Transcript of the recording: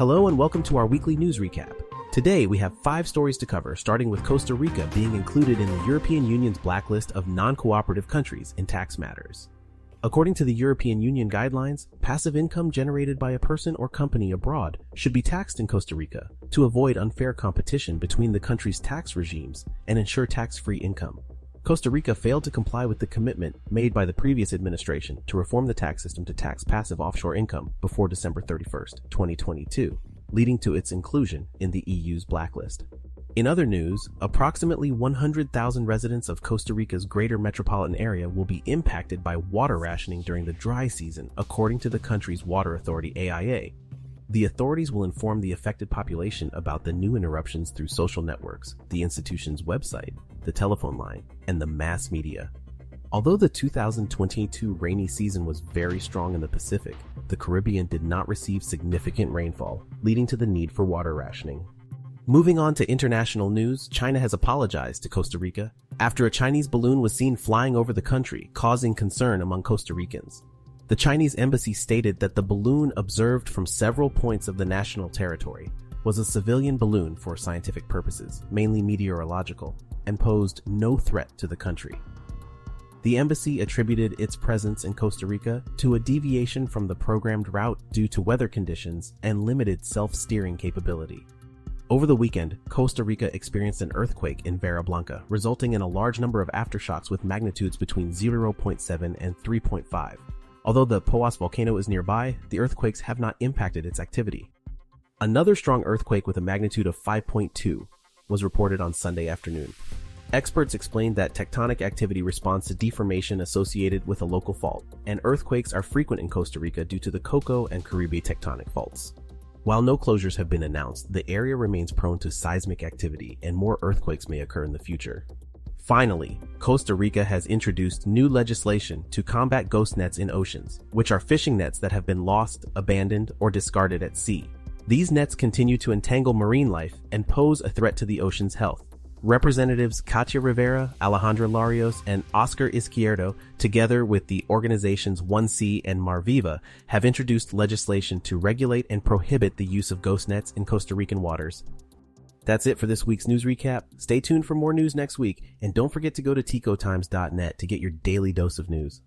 Hello and welcome to our weekly news recap. Today we have 5 stories to cover, starting with Costa Rica being included in the European Union's blacklist of non-cooperative countries in tax matters. According to the European Union guidelines, passive income generated by a person or company abroad should be taxed in Costa Rica to avoid unfair competition between the country's tax regimes and ensure tax-free income. Costa Rica failed to comply with the commitment made by the previous administration to reform the tax system to tax passive offshore income before December 31st, 2022, leading to its inclusion in the EU's blacklist. In other news, approximately 100,000 residents of Costa Rica's greater metropolitan area will be impacted by water rationing during the dry season, according to the country's water authority AIA. The authorities will inform the affected population about the new interruptions through social networks, the institution's website, the telephone line, and the mass media. Although the 2022 rainy season was very strong in the Pacific, the Caribbean did not receive significant rainfall, leading to the need for water rationing. Moving on to international news, China has apologized to Costa Rica after a Chinese balloon was seen flying over the country, causing concern among Costa Ricans. The Chinese embassy stated that the balloon observed from several points of the national territory was a civilian balloon for scientific purposes, mainly meteorological, and posed no threat to the country. The embassy attributed its presence in Costa Rica to a deviation from the programmed route due to weather conditions and limited self-steering capability. Over the weekend, Costa Rica experienced an earthquake in Vera Blanca, resulting in a large number of aftershocks with magnitudes between 0.7 and 3.5. Although the Poas volcano is nearby, the earthquakes have not impacted its activity. Another strong earthquake with a magnitude of 5.2 was reported on Sunday afternoon. Experts explained that tectonic activity responds to deformation associated with a local fault, and earthquakes are frequent in Costa Rica due to the Coco and Caribe tectonic faults. While no closures have been announced, the area remains prone to seismic activity and more earthquakes may occur in the future. Finally, Costa Rica has introduced new legislation to combat ghost nets in oceans, which are fishing nets that have been lost, abandoned, or discarded at sea. These nets continue to entangle marine life and pose a threat to the ocean's health. Representatives Katia Rivera, Alejandra Larios, and Oscar Izquierdo, together with the organizations 1C and Marviva, have introduced legislation to regulate and prohibit the use of ghost nets in Costa Rican waters. That's it for this week's news recap. Stay tuned for more news next week, and don't forget to go to ticotimes.net to get your daily dose of news.